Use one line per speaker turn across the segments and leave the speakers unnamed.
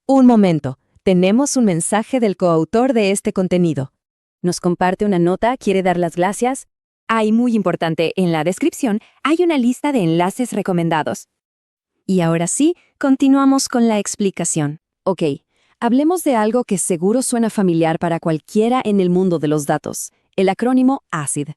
Un momento, tenemos un mensaje del coautor de este contenido.
Nos comparte una nota, quiere dar las gracias.
Muy importante, en la descripción hay una lista de enlaces recomendados.
Y ahora sí, continuamos con la explicación. Ok, hablemos de algo que seguro suena familiar para cualquiera en el mundo de los datos, el acrónimo ACID.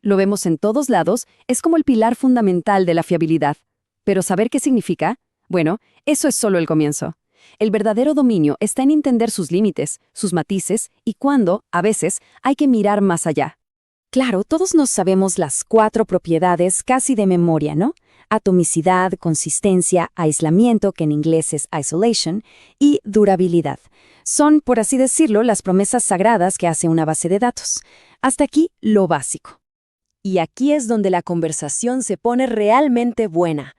Lo vemos en todos lados, es como el pilar fundamental de la fiabilidad. ¿Pero saber qué significa? Bueno, eso es solo el comienzo. El verdadero dominio está en entender sus límites, sus matices y cuándo, a veces, hay que mirar más allá. Claro, todos nos sabemos las 4 propiedades casi de memoria, ¿no? Atomicidad, consistencia, aislamiento, que en inglés es isolation, y durabilidad. Son, por así decirlo, las promesas sagradas que hace una base de datos. Hasta aquí, lo básico. Y aquí es donde la conversación se pone realmente buena.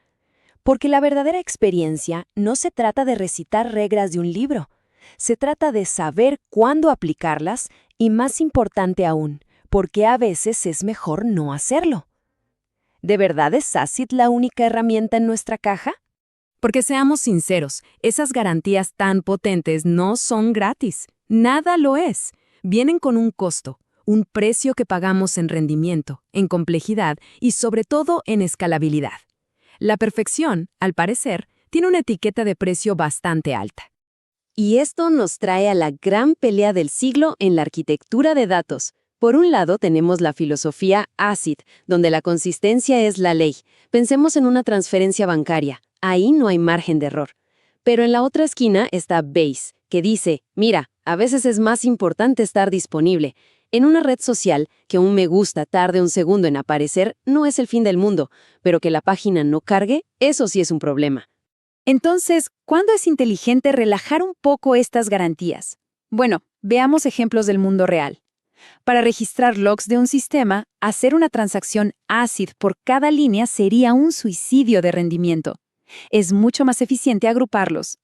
Porque la verdadera experiencia no se trata de recitar reglas de un libro. Se trata de saber cuándo aplicarlas y, más importante aún, por qué a veces es mejor no hacerlo. ¿De verdad es ACID la única herramienta en nuestra caja?
Porque seamos sinceros, esas garantías tan potentes no son gratis. Nada lo es. Vienen con un costo, un precio que pagamos en rendimiento, en complejidad y sobre todo en escalabilidad. La perfección, al parecer, tiene una etiqueta de precio bastante alta.
Y esto nos trae a la gran pelea del siglo en la arquitectura de datos. Por un lado tenemos la filosofía ACID, donde la consistencia es la ley. Pensemos en una transferencia bancaria. Ahí no hay margen de error. Pero en la otra esquina está Bayes, que dice, mira, a veces es más importante estar disponible. En una red social, que un me gusta tarde un segundo en aparecer no es el fin del mundo, pero que la página no cargue, eso sí es un problema.
Entonces, ¿cuándo es inteligente relajar un poco estas garantías? Bueno, veamos ejemplos del mundo real. Para registrar logs de un sistema, hacer una transacción ACID por cada línea sería un suicidio de rendimiento. Es mucho más eficiente agruparlos.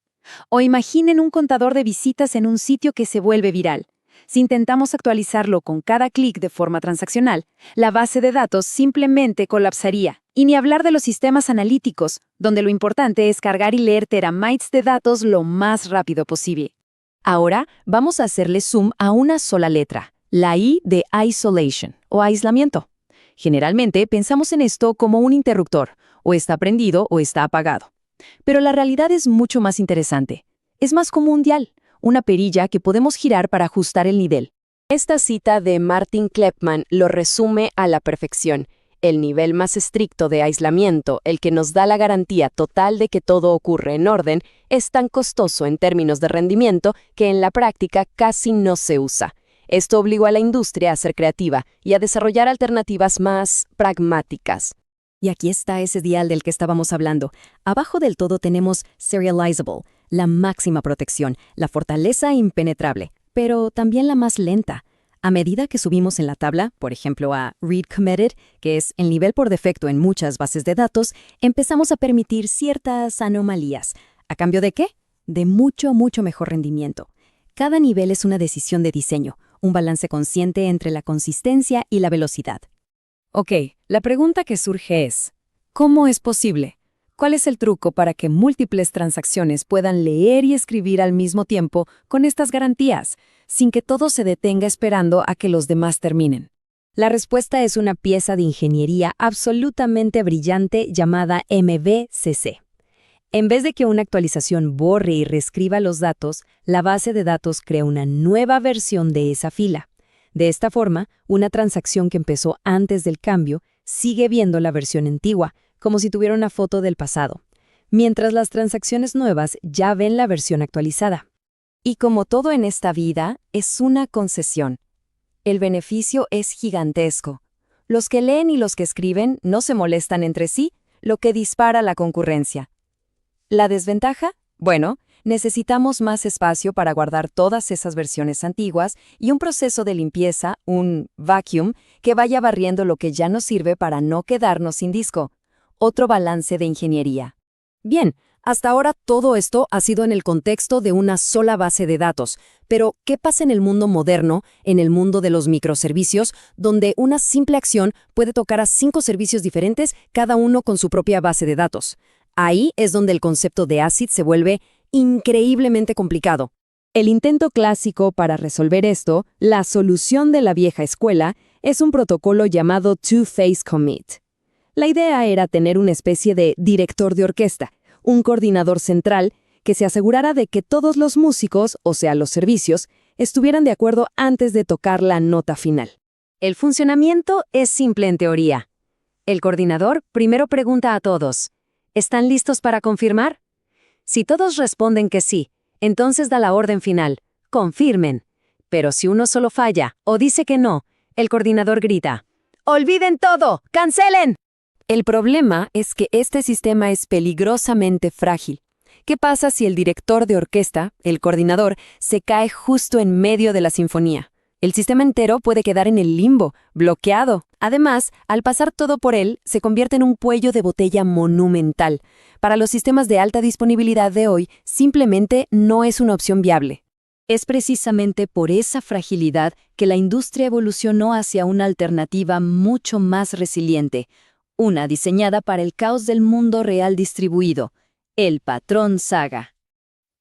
O imaginen un contador de visitas en un sitio que se vuelve viral. Si intentamos actualizarlo con cada clic de forma transaccional, la base de datos simplemente colapsaría. Y ni hablar de los sistemas analíticos, donde lo importante es cargar y leer terabytes de datos lo más rápido posible.
Ahora vamos a hacerle zoom a una sola letra, la I de isolation o aislamiento. Generalmente pensamos en esto como un interruptor, o está prendido o está apagado. Pero la realidad es mucho más interesante. Es más como un dial, una perilla que podemos girar para ajustar el nivel. Esta cita de Martin Kleppmann lo resume a la perfección. El nivel más estricto de aislamiento, el que nos da la garantía total de que todo ocurre en orden, es tan costoso en términos de rendimiento que en la práctica casi no se usa. Esto obligó a la industria a ser creativa y a desarrollar alternativas más pragmáticas. Y aquí está ese dial del que estábamos hablando. Abajo del todo tenemos serializable, la máxima protección, la fortaleza impenetrable, pero también la más lenta. A medida que subimos en la tabla, por ejemplo a read committed, que es el nivel por defecto en muchas bases de datos, empezamos a permitir ciertas anomalías. ¿A cambio de qué? De mucho mejor rendimiento. Cada nivel es una decisión de diseño, un balance consciente entre la consistencia y la velocidad.
Ok, la pregunta que surge es, ¿cómo es posible? ¿Cuál es el truco para que múltiples transacciones puedan leer y escribir al mismo tiempo con estas garantías, sin que todo se detenga esperando a que los demás terminen?
La respuesta es una pieza de ingeniería absolutamente brillante llamada MVCC. En vez de que una actualización borre y reescriba los datos, la base de datos crea una nueva versión de esa fila. De esta forma, una transacción que empezó antes del cambio sigue viendo la versión antigua, como si tuviera una foto del pasado, mientras las transacciones nuevas ya ven la versión actualizada. Y como todo en esta vida, es una concesión. El beneficio es gigantesco. Los que leen y los que escriben no se molestan entre sí, lo que dispara la concurrencia. ¿La desventaja? Bueno, necesitamos más espacio para guardar todas esas versiones antiguas y un proceso de limpieza, un vacuum, que vaya barriendo lo que ya no sirve para no quedarnos sin disco. Otro balance de ingeniería. Bien, hasta ahora todo esto ha sido en el contexto de una sola base de datos, pero ¿qué pasa en el mundo moderno, en el mundo de los microservicios, donde una simple acción puede tocar a 5 servicios diferentes, cada uno con su propia base de datos? Ahí es donde el concepto de ACID se vuelve increíblemente complicado. El intento clásico para resolver esto, la solución de la vieja escuela, es un protocolo llamado Two-Phase Commit. La idea era tener una especie de director de orquesta, un coordinador central que se asegurara de que todos los músicos, o sea, los servicios, estuvieran de acuerdo antes de tocar la nota final.
El funcionamiento es simple en teoría. El coordinador primero pregunta a todos, ¿están listos para confirmar? Si todos responden que sí, entonces da la orden final, confirmen. Pero si uno solo falla o dice que no, el coordinador grita, ¡olviden todo! ¡Cancelen!
El problema es que este sistema es peligrosamente frágil. ¿Qué pasa si el director de orquesta, el coordinador, se cae justo en medio de la sinfonía? El sistema entero puede quedar en el limbo, bloqueado. Además, al pasar todo por él, se convierte en un cuello de botella monumental. Para los sistemas de alta disponibilidad de hoy, simplemente no es una opción viable.
Es precisamente por esa fragilidad que la industria evolucionó hacia una alternativa mucho más resiliente, una diseñada para el caos del mundo real distribuido, el patrón Saga.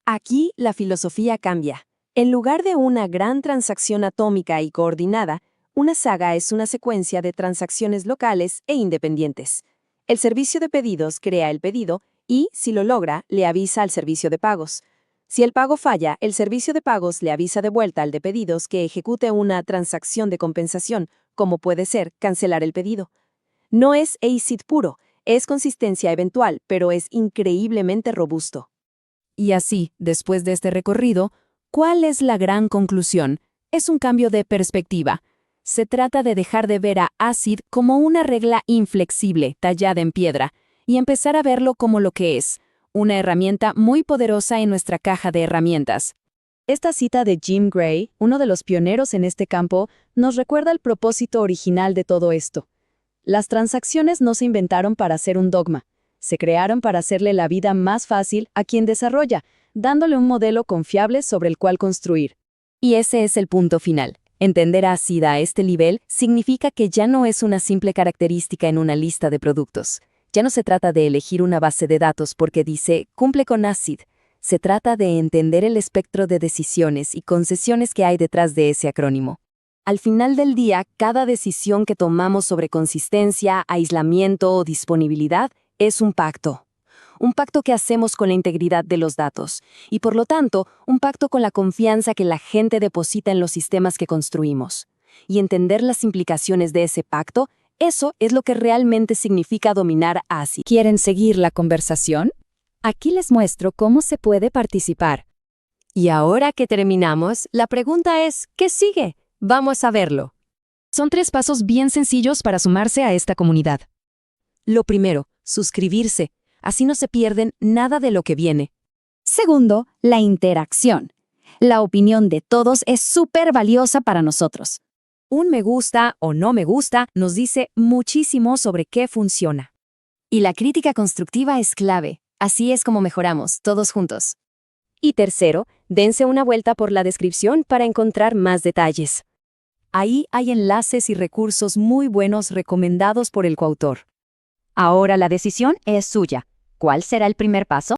Aquí la filosofía cambia. En lugar de una gran transacción atómica y coordinada, una saga es una secuencia de transacciones locales e independientes. El servicio de pedidos crea el pedido y, si lo logra, le avisa al servicio de pagos. Si el pago falla, el servicio de pagos le avisa de vuelta al de pedidos que ejecute una transacción de compensación, como puede ser cancelar el pedido. No es ACID puro, es consistencia eventual, pero es increíblemente robusto.
Y así, después de este recorrido, ¿cuál es la gran conclusión? Es un cambio de perspectiva. Se trata de dejar de ver a ACID como una regla inflexible, tallada en piedra, y empezar a verlo como lo que es, una herramienta muy poderosa en nuestra caja de herramientas. Esta cita de Jim Gray, uno de los pioneros en este campo, nos recuerda el propósito original de todo esto. Las transacciones no se inventaron para ser un dogma, se crearon para hacerle la vida más fácil a quien desarrolla, dándole un modelo confiable sobre el cual construir. Y ese es el punto final. Entender a ACID a este nivel significa que ya no es una simple característica en una lista de productos. Ya no se trata de elegir una base de datos porque dice «cumple con ACID». Se trata de entender el espectro de decisiones y concesiones que hay detrás de ese acrónimo. Al final del día, cada decisión que tomamos sobre consistencia, aislamiento o disponibilidad es un pacto. Un pacto que hacemos con la integridad de los datos y, por lo tanto, un pacto con la confianza que la gente deposita en los sistemas que construimos. Y entender las implicaciones de ese pacto, eso es lo que realmente significa dominar ACID. ¿Quieren seguir la conversación? Aquí les muestro cómo se puede participar. Y ahora que terminamos, la pregunta es, ¿qué sigue? Vamos a verlo. Son 3 pasos bien sencillos para sumarse a esta comunidad. Lo primero, suscribirse. Así no se pierden nada de lo que viene. Segundo, la interacción. La opinión de todos es súper valiosa para nosotros. Un me gusta o no me gusta nos dice muchísimo sobre qué funciona. Y la crítica constructiva es clave. Así es como mejoramos, todos juntos. Y tercero, dense una vuelta por la descripción para encontrar más detalles. Ahí hay enlaces y recursos muy buenos recomendados por el coautor. Ahora la decisión es suya. ¿Cuál será el primer paso?